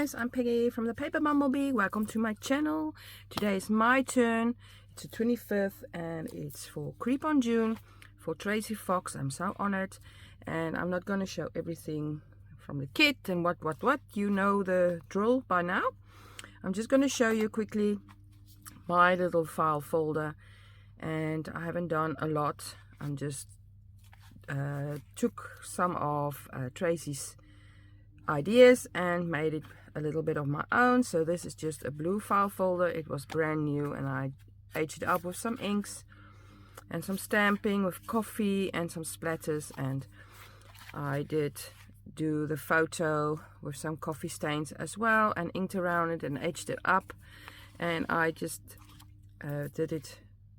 guys, I'm Peggy from the Paper Bumblebee. Welcome to my channel. Today is my turn. It's the 25th and it's for Creep on June for Tracy Fox. I'm so honored, and I'm not going to show everything from the kit and what. You know the drill by now. I'm just going to show you quickly my little file folder, and I haven't done a lot. I'm just took some of Tracy's ideas and made it a little bit of my own. So this is just a blue file folder. It was brand new, and I aged it up with some inks and some stamping with coffee and some splatters, and I did do the photo with some coffee stains as well and inked around it and aged it up. And I just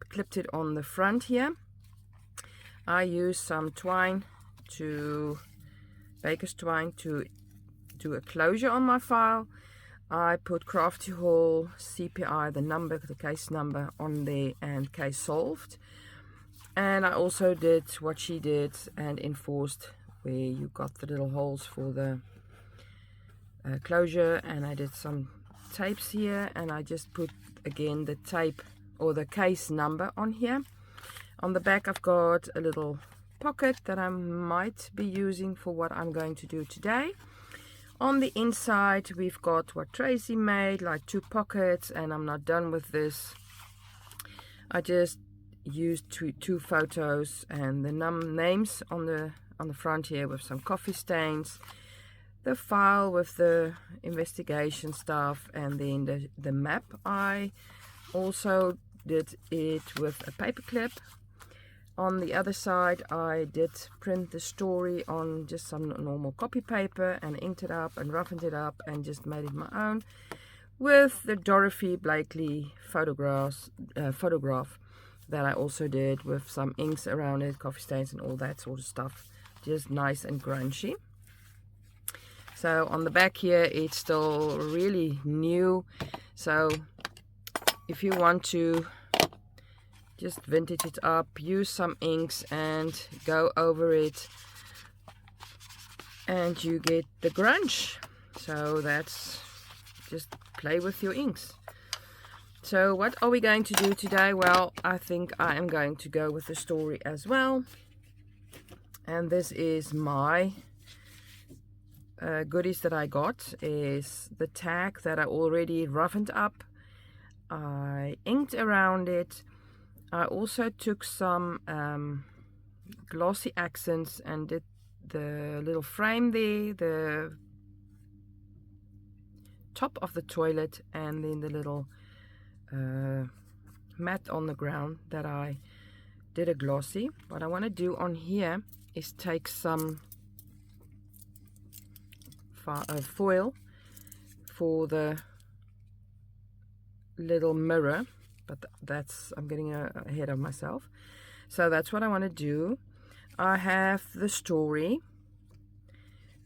clipped it on the front here. I used some twine, baker's twine, to do a closure on my file. I put Crafty Hall CPI, the case number on there, and case solved. And I also did what she did and enforced, where you got the little holes for the closure. And I did some tapes here, and I just put again the tape or the case number on here. On the back I've got a little pocket that I might be using for what I'm going to do today. On the inside we've got what Tracy made, like 2 pockets, and I'm not done with this. I just used two photos and the names on the front here with some coffee stains, the file with the investigation stuff, and then the map. I also did it with a paper clip. On the other side I did print the story on just some normal copy paper and inked it up and roughened it up and just made it my own with the Dorothy Blakely photograph that I also did with some inks around it, coffee stains and all that sort of stuff. Just nice and grungy. So on the back here it's still really new, so if you want to just vintage it up, use some inks and go over it, and you get the grunge. So that's just play with your inks. So what are we going to do today? Well, I think I am going to go with the story as well. And this is my goodies that I got. Is the tag that I already roughened up. I inked around it. I also took some glossy accents and did the little frame there, the top of the toilet, and then the little mat on the ground that I did a glossy. What I want to do on here is take some foil for the little mirror, but I'm getting ahead of myself. So that's what I want to do. I have the story,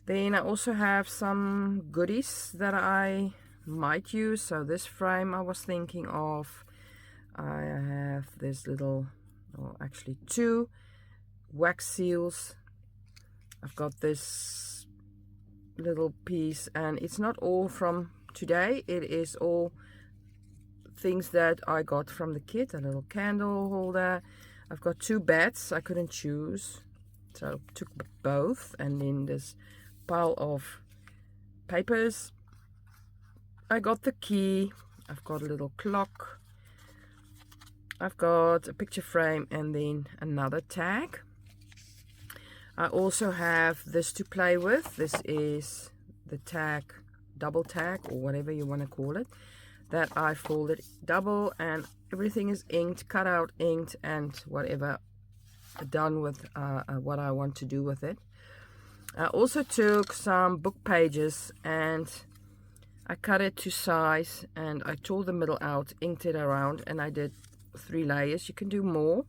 then I also have some goodies that I might use. So this frame I was thinking of. I have this little, or actually 2 wax seals. I've got this little piece, and it's not all from today, it is all things that I got from the kit. A little candle holder. I've got 2 bats. I couldn't choose, so took both. And then this pile of papers. I got the key. I've got a little clock. I've got a picture frame, and then another tag. I also have this to play with. This is the tag, double tag, or whatever you want to call it, that I folded double, and everything is inked, cut out, inked, and whatever done with what I want to do with it. I also took some book pages and I cut it to size, and I tore the middle out, inked it around, and I did 3 layers. You can do more,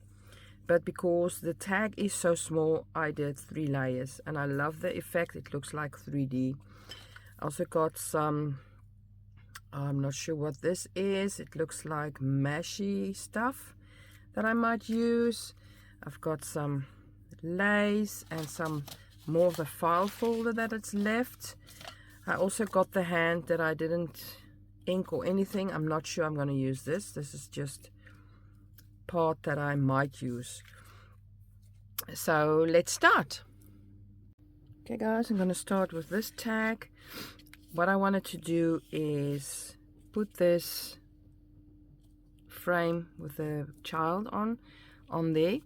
but because the tag is so small, I did 3 layers, and I love the effect. It looks like 3D. I also got some, I'm not sure what this is. It looks like meshy stuff that I might use. I've got some lace and some more of the file folder that it's left. I also got the hand that I didn't ink or anything. I'm not sure I'm going to use this. This is just part that I might use. So let's start. Okay guys, I'm going to start with this tag. What I wanted to do is put this frame with the child on there.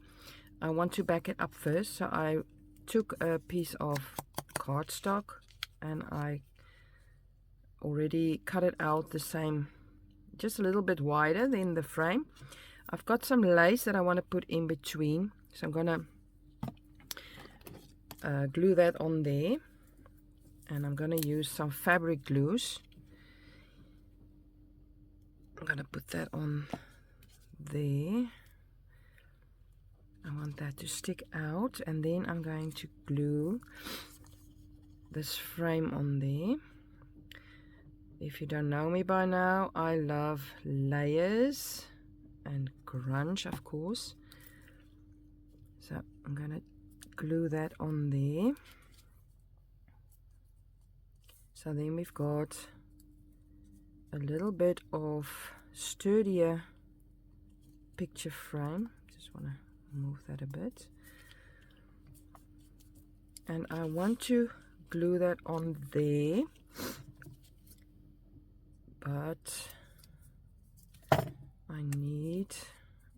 I want to back it up first, so I took a piece of cardstock and I already cut it out the same, just a little bit wider than the frame. I've got some lace that I want to put in between, so I'm gonna glue that on there, and I'm gonna use some fabric glues. I'm gonna put that on there. I want that to stick out, and then I'm going to glue this frame on there. If you don't know me by now, I love layers and grunge, of course. So I'm gonna glue that on there. So then we've got a little bit of sturdier picture frame. Just want to move that a bit. And I want to glue that on there, but I need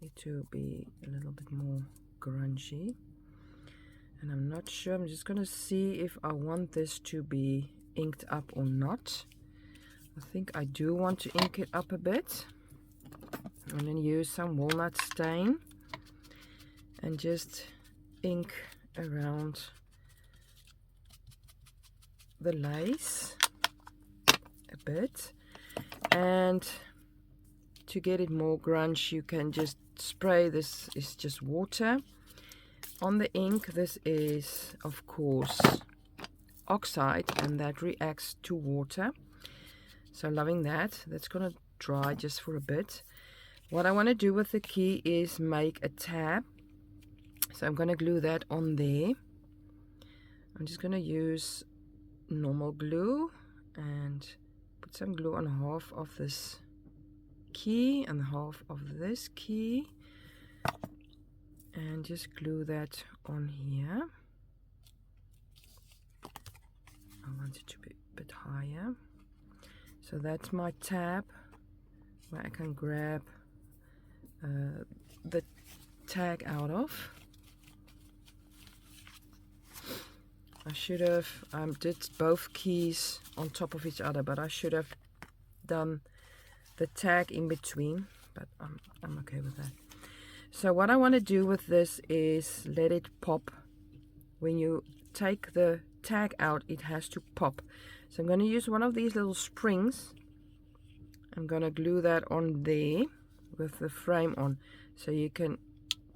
it to be a little bit more grungy, and I'm not sure. I'm just gonna see if I want this to be inked up or not. I think I do want to ink it up a bit. I'm gonna use some walnut stain and just ink around the lace a bit. And to get it more grunge, you can just spray. This is just water on the ink. This is of course oxide, and that reacts to water. So loving that. That's gonna dry just for a bit. What I want to do with the key is make a tab, so I'm gonna glue that on there. I'm just gonna use normal glue and put some glue on half of this key and half of this key, and just glue that on here. I want it to be a bit higher. So that's my tab where I can grab the tag out of. I should have did both keys on top of each other, but I should have done the tag in between, but I'm okay with that. So what I want to do with this is let it pop. When you take the tag out, it has to pop. So I'm going to use one of these little springs. I'm going to glue that on there with the frame on, so you can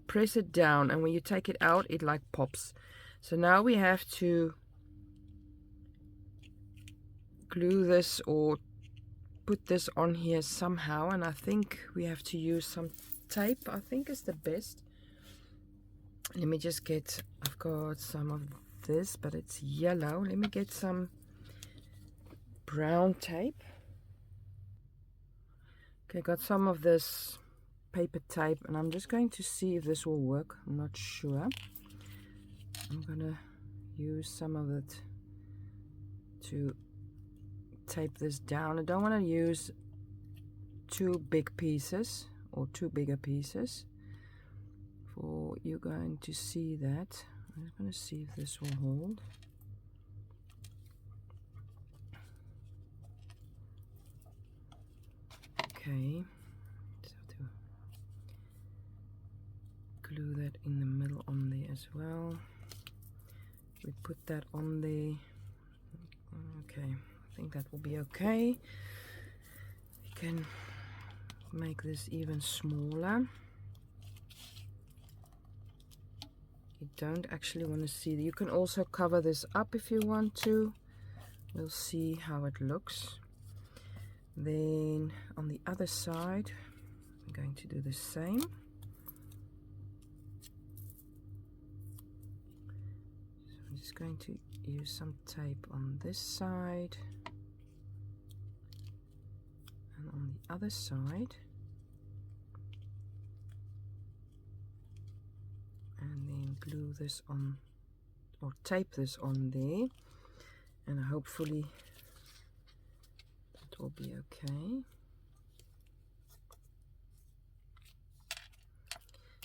press it down, and when you take it out, it like pops. So now we have to glue this or put this on here somehow, and I think we have to use some tape. I think is the best. Let me just get, I've got some of this, but it's yellow. Let me get some brown tape. Okay, got some of this paper tape, and I'm just going to see if this will work. I'm not sure. I'm gonna use some of it to tape this down. I don't want to use two big pieces or two bigger pieces for you going to see that. I'm just going to see if this will hold. Okay, so to glue that in the middle on there as well. We put that on there. Okay, I think that will be okay. We can make this even smaller. You don't actually want to see. You can also cover this up if you want to. We'll see how it looks. Then on the other side, I'm going to do the same. So I'm just going to use some tape on this side. other side. And then glue this on, or tape this on there, and hopefully that will be okay.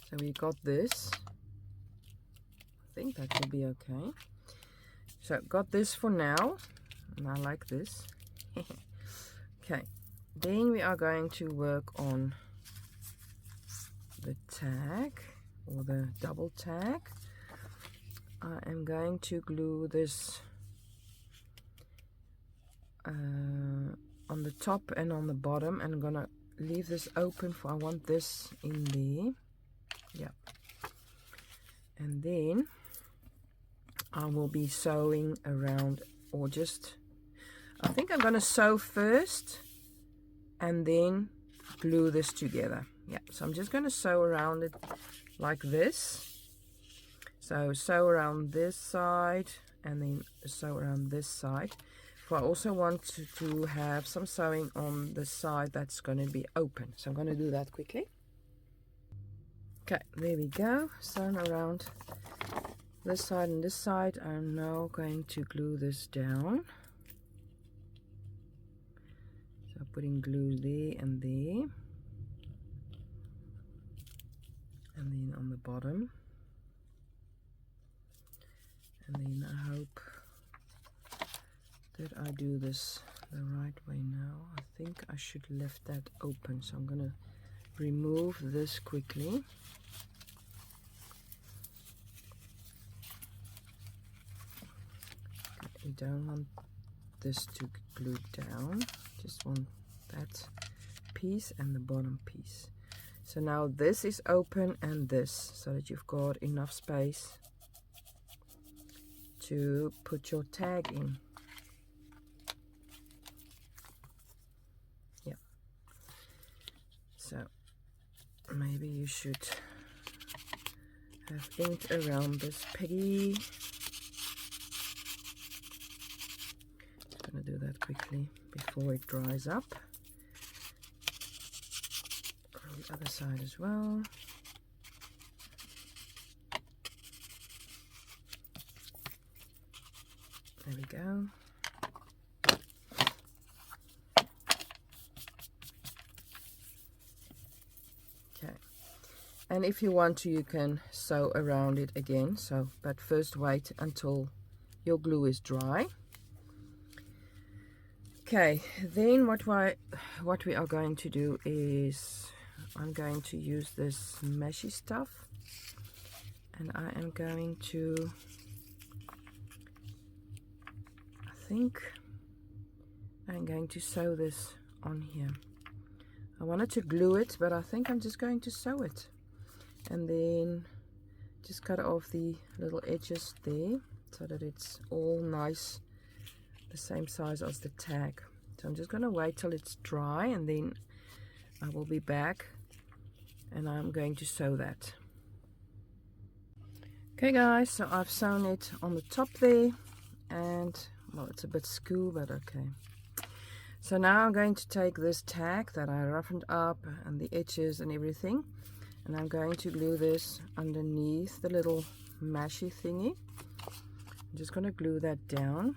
So we got this. I think that will be okay. So got this for now, and I like this. Okay, then we are going to work on the tag, or the double tag. I am going to glue this on the top and on the bottom, and I'm gonna leave this open for, I want this in there. Yeah, and then I will be sewing around, or just, I think I'm gonna sew first and then glue this together. Yeah, so I'm just gonna sew around it like this. So sew around this side and then sew around this side. But I also want to have some sewing on the side that's going to be open. So I'm going to do that quickly. Okay, there we go. Sewn around this side and this side. I'm now going to glue this down. So putting glue there and there. And then on the bottom. And then I hope that I do this the right way now. I think I should left that open, so I'm gonna remove this quickly. We don't want this to glue down, just want that piece and the bottom piece. So now this is open and this, so that you've got enough space to put your tag in. Yeah. So maybe you should have ink around this piggy. Just gonna do that quickly before it dries up. On the other side as well. There we go. Okay. And if you want to, you can sew around it again. So, but first wait until your glue is dry. Okay, then what we are going to do is I'm going to use this meshy stuff, and I am going to, I think I'm going to sew this on here. I wanted to glue it, but I think I'm just going to sew it, and then just cut off the little edges there so that it's all nice, the same size as the tag. So I'm just going to wait till it's dry, and then I will be back and I'm going to sew that. Okay guys, so I've sewn it on the top there, and well, it's a bit skew, but okay. So now I'm going to take this tag that I roughened up and the edges and everything, and I'm going to glue this underneath the little mashy thingy. I'm just going to glue that down.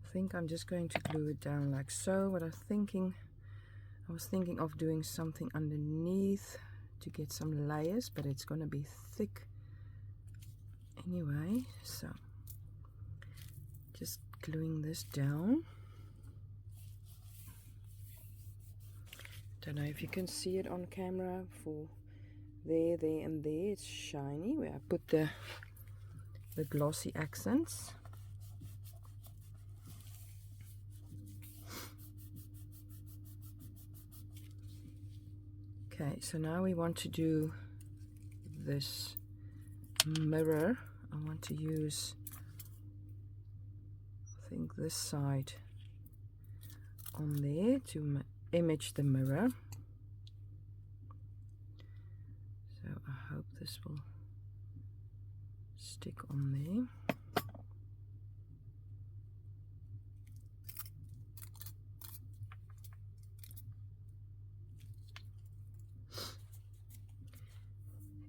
I think I'm just going to glue it down like so, but I was thinking of doing something underneath to get some layers, but it's going to be thick anyway. So just gluing this down. Don't know if you can see it on camera. For there and there, it's shiny where I put the glossy accents. Okay, so now we want to do this mirror. I want to use, I think, this side on there to image the mirror. So I hope this will stick on there.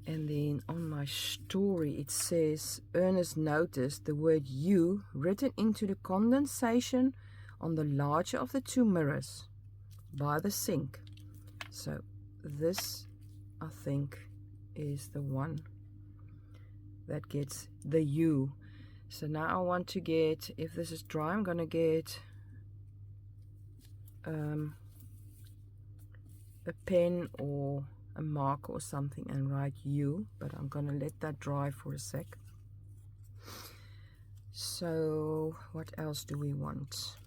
And then on my story it says, Ernest noticed the word you written into the condensation on the larger of the two mirrors by the sink. So this, I think, is the one that gets the U. So now I want to get, if this is dry, I'm gonna get a pen or a marker or something and write U, but I'm gonna let that dry for a sec. So what else do we want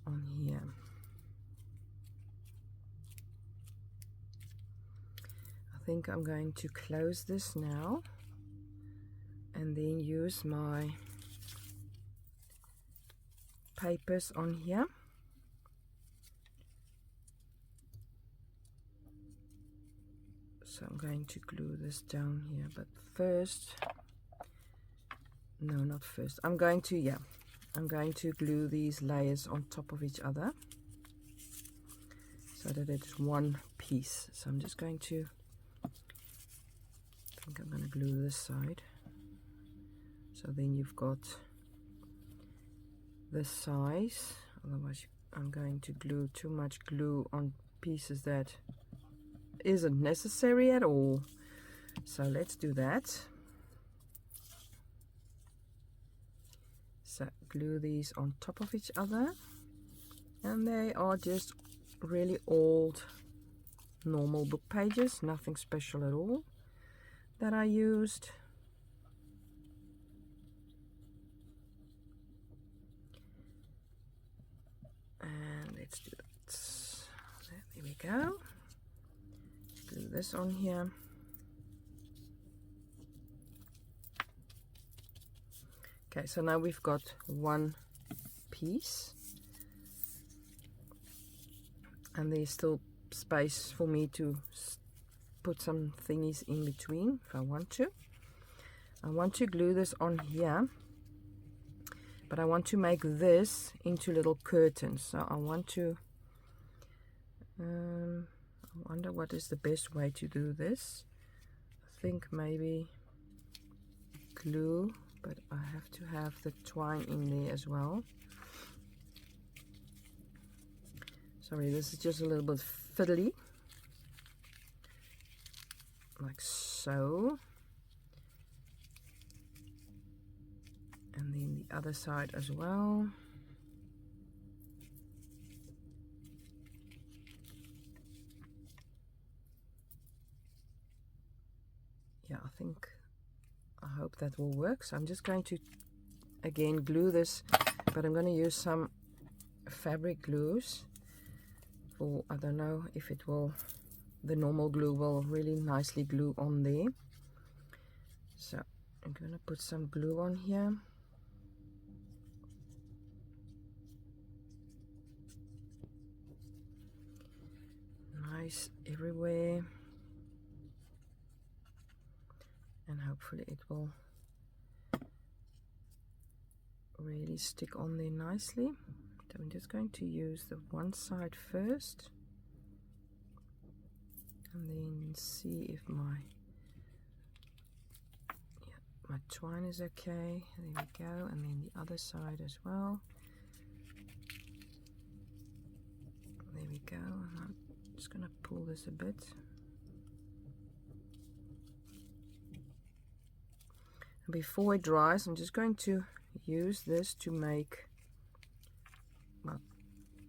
on here? I think I'm going to close this now and then use my papers on here. So I'm going to glue this down here, but first, no, not first. I'm going to glue these layers on top of each other so that it's one piece. So I'm just going to, I think I'm going to glue this side. So then you've got this size, otherwise I'm going to glue too much glue on pieces that isn't necessary at all. So let's do that. So glue these on top of each other, and they are just really old normal book pages, nothing special at all that I used. And let's do that. There we go. Glue this on here. Okay, so now we've got one piece, and there's still space for me to put some thingies in between if I want to. I want to glue this on here, but I want to make this into little curtains. So I want to, I wonder what is the best way to do this. I think maybe glue, but I have to have the twine in there as well. Sorry, this is just a little bit fiddly. Like so. And then the other side as well. Yeah, I hope that will work. So I'm just going to again glue this, but I'm going to use some fabric glues for, I don't know if it will, the normal glue will really nicely glue on there. So I'm going to put some glue on here. Nice everywhere. And hopefully it will really stick on there nicely. So I'm just going to use the one side first and then see if my twine is okay. There we go. And then the other side as well. There we go. And I'm just going to pull this a bit. And before it dries, I'm just going to use this to make, well,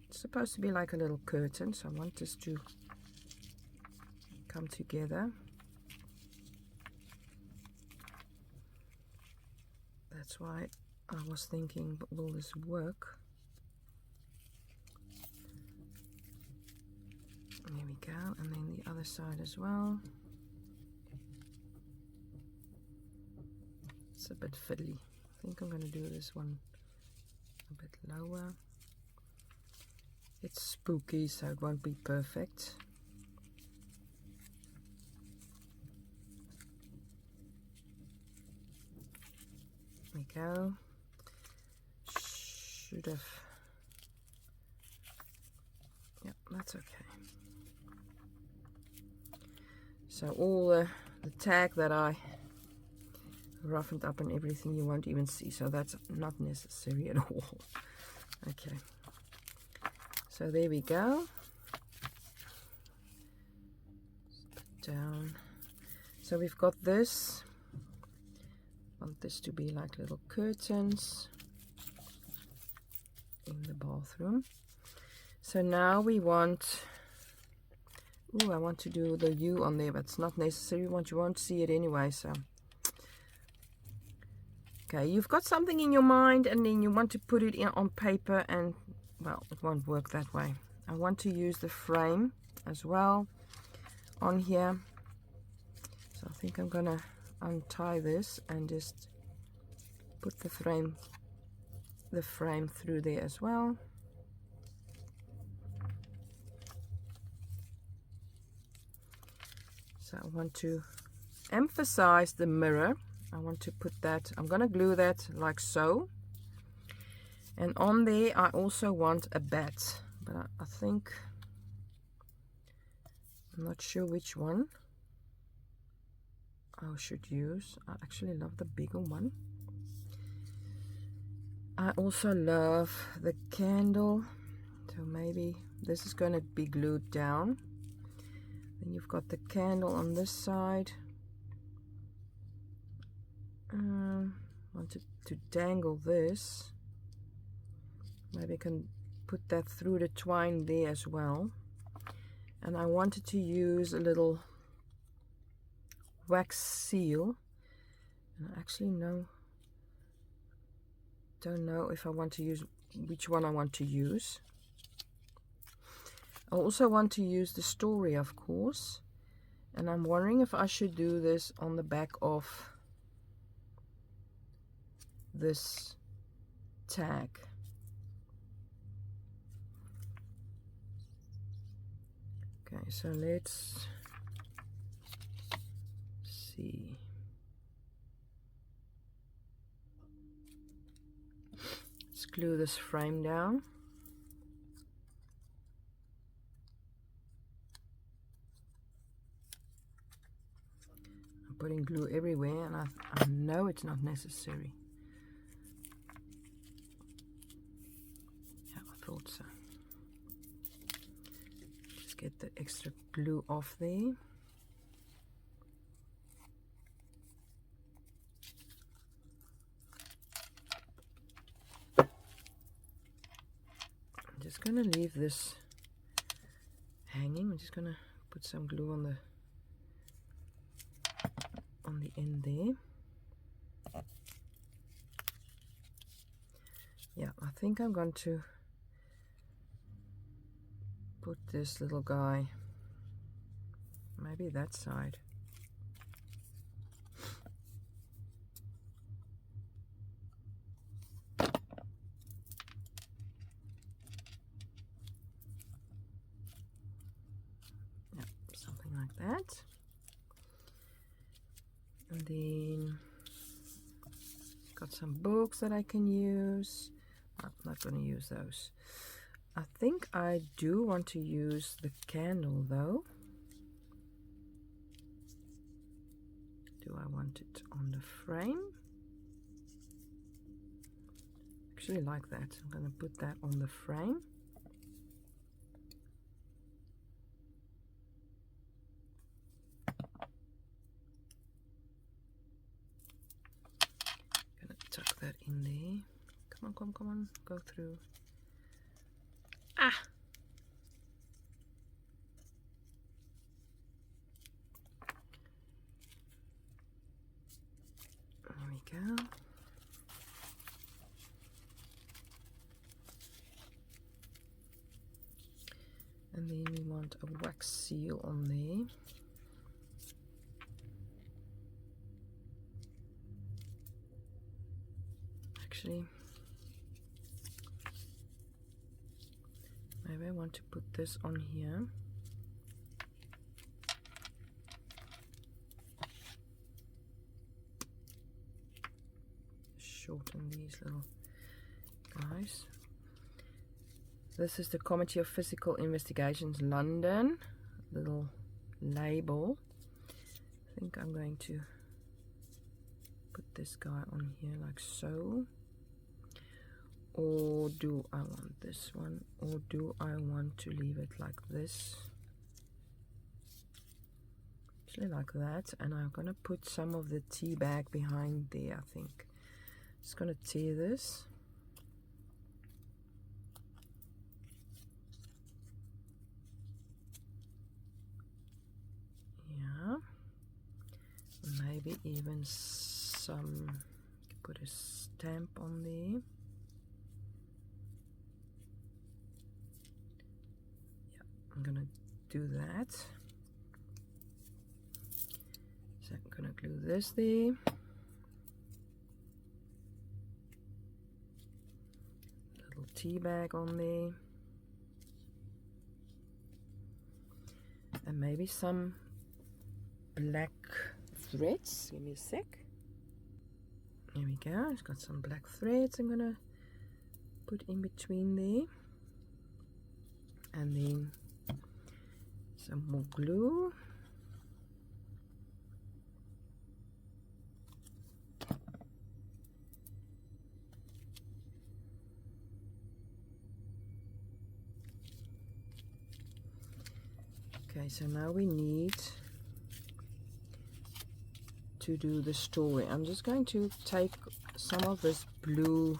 it's supposed to be like a little curtain, so I want this to come together. That's why I was thinking, will this work? There we go, and then the other side as well. It's a bit fiddly. I think I'm going to do this one a bit lower. It's spooky, so it won't be perfect. go. Should have. Yeah, that's okay. So all the tag that I roughened up and everything you won't even see, so that's not necessary at all. Okay, so there we go. Down. So we've got this. I want this to be like little curtains in the bathroom. So now we want, I want to do the U on there, but it's not necessary. You won't see it anyway. So okay, you've got something in your mind and then you want to put it in on paper, and well, it won't work that way. I want to use the frame as well on here. So I think I'm gonna untie this and just put the frame through there as well. So I want to emphasize the mirror. I want to put that, I'm gonna glue that like so, and on there I also want a bat, but I think, I'm not sure which one I should use. I actually love the bigger one. I also love the candle, so maybe this is going to be glued down. Then you've got the candle on this side. Wanted to dangle this. Maybe I can put that through the twine there as well. And I wanted to use a little wax seal. And I actually don't know if I want to use, which one I want to use. I also want to use the story, of course, and I'm wondering if I should do this on the back of this tag. Okay, so let's see. Let's glue this frame down. I'm putting glue everywhere, and I know it's not necessary. Yeah, I thought so. Just get the extra glue off there. I'm just gonna leave this hanging. I'm just gonna put some glue on the end there. Yeah, I think I'm going to put this little guy maybe that side. Yeah, something like that. And then got some books that I can use. I'm not going to use those. I think I do want to use the candle though. Do I want it on the frame? Actually like that. I'm going to put that on the frame. Gonna tuck that in there. Come on, come on, go through. Ah! There we go. And then we want a wax seal on there. Actually, maybe I want to put this on here. Shorten guys. This is the Committee of Physical Investigations London. Little label. I think I'm going to put this guy on here like so. Or do I want this one? Or do I want to leave it like this? Actually like that. And I'm going to put some of the tea bag behind there, I think. Just going to tear this. Yeah. Maybe even some, put a stamp on there. I'm gonna do that. So I'm gonna glue this there. Little tea bag on there. And maybe some black threads. Give me a sec. There we go. It's got some black threads I'm gonna put in between there. And then some more glue. Okay, so now we need to do the story. I'm just going to take some of this blue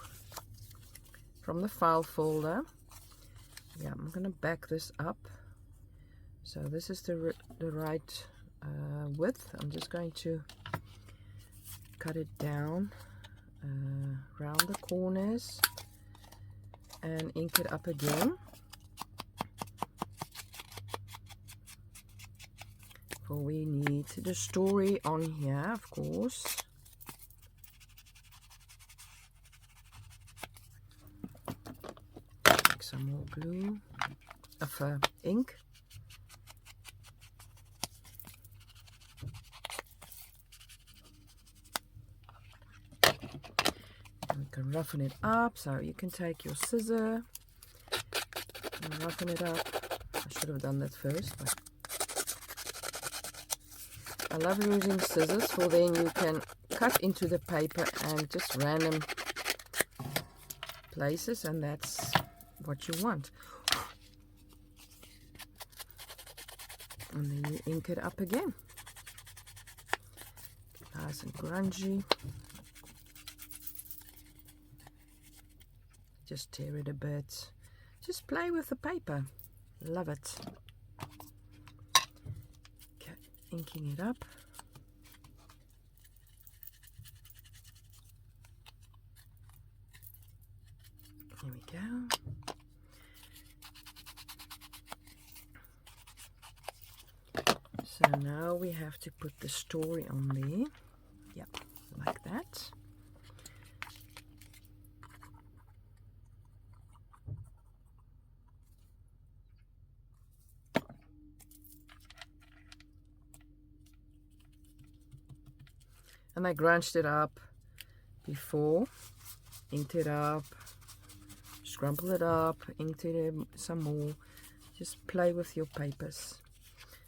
from the file folder. Yeah, I'm going to back this up. So this is the right width. I'm just going to cut it down around the corners and ink it up again. For we need the story on here, of course. Take some more glue of ink. And we can roughen it up, so you can take your scissor and roughen it up. I should have done that first, but I love using scissors, for then you can cut into the paper and just random places, and that's what you want. And then you ink it up again. Nice and grungy. Just tear it a bit. Just play with the paper. Love it. Okay, inking it up. Here we go. So now we have to put the story on there. Yep, like that. And I grunched it up before, inked it up, scrumpled it up, inked it some more. Just play with your papers.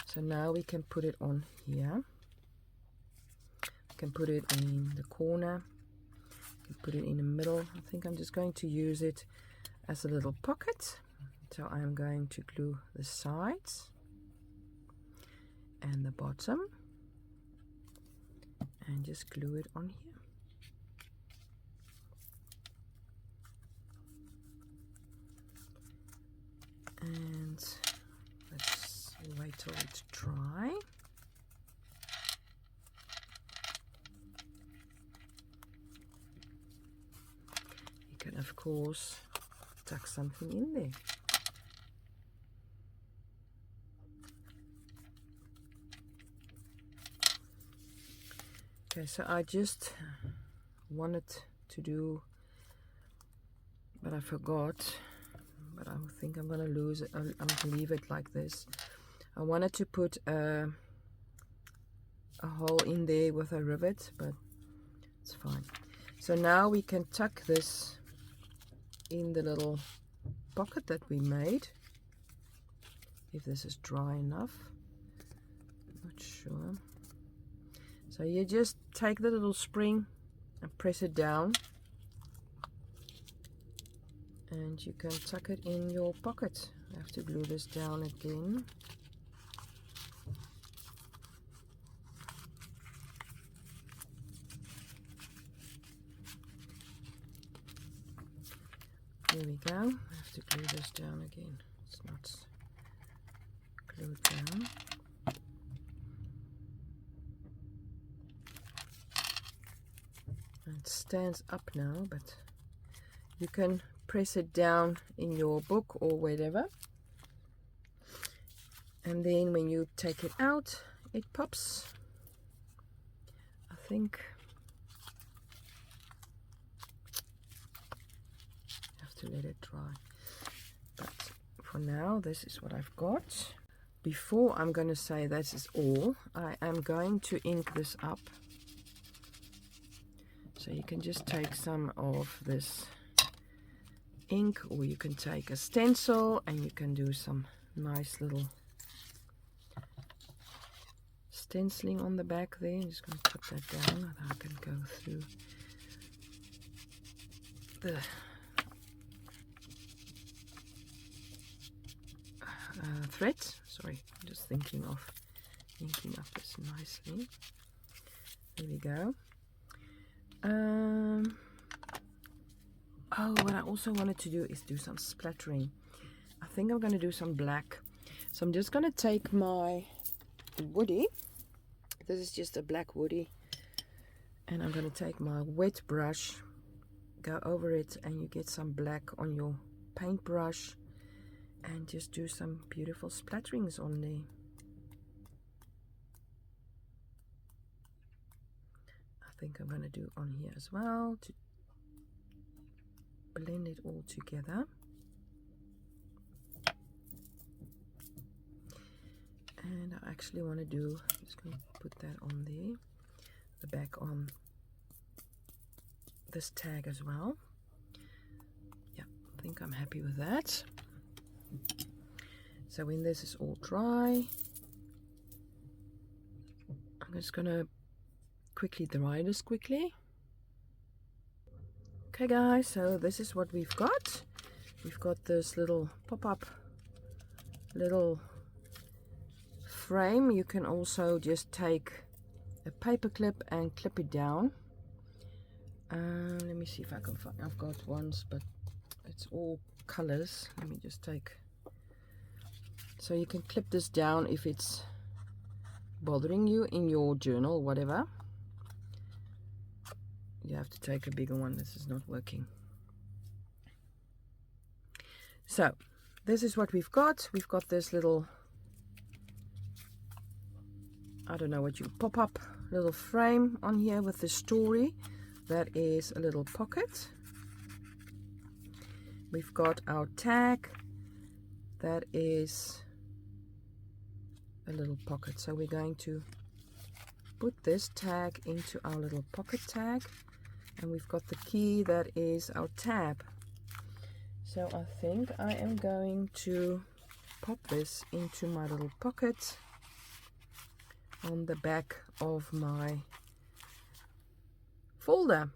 So now we can put it on here. We can put it in the corner. We can put it in the middle. I think I'm just going to use it as a little pocket. So I'm going to glue the sides and the bottom. And just glue it on here. And let's wait till it's dry. You can of course tuck something in there. Okay, so I just wanted to do, but I forgot. But I think I'm gonna lose it. I'm gonna leave it like this. I wanted to put a hole in there with a rivet, but it's fine. So now we can tuck this in the little pocket that we made. If this is dry enough, not sure. So you just take the little spring and press it down, and you can tuck it in your pocket. I have to glue this down again. There we go. I have to glue this down again. It's not glued down. It stands up now, but you can press it down in your book or whatever, and then when you take it out, it pops. I think I have to let it dry, but for now this is what I've got. Before I'm going to say this is all, I am going to ink this up. So you can just take some of this ink, or you can take a stencil and you can do some nice little stenciling on the back there. I'm just going to put that down and I can go through the thread. Sorry, I'm just thinking of inking up this nicely. There we go. Oh, what I also wanted to do is do some splattering. I think I'm going to do some black. So I'm just going to take my woody. This is just a black woody. And I'm going to take my wet brush, go over it, and you get some black on your paintbrush. And just do some beautiful splatterings on there. I think I'm going to do on here as well to blend it all together. And I actually want to do, I'm just going to put that on there, the back on this tag as well. Yeah, I think I'm happy with that. So when this is all dry, I'm just going to quickly dry this quickly. Okay guys, so this is what we've got. We've got this little pop-up little frame. You can also just take a paper clip and clip it down. Let me see if I can find, I've got ones, but it's all colors. Let me just take, so you can clip this down if it's bothering you in your journal, whatever. You have to take a bigger one. This is not working. So this is what we've got. We've got this little, I don't know what you pop up little frame on here with the story. That is a little pocket. We've got our tag. That is a little pocket. So we're going to put this tag into our little pocket tag. And we've got the key, that is our tab. So I think I am going to pop this into my little pocket on the back of my folder.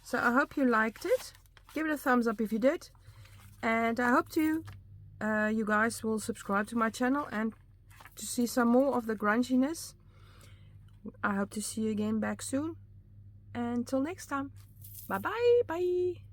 So I hope you liked it. Give it a thumbs up if you did. And I hope you guys will subscribe to my channel and to see some more of the grunginess. I hope to see you again back soon. Until next time. Bye bye. Bye.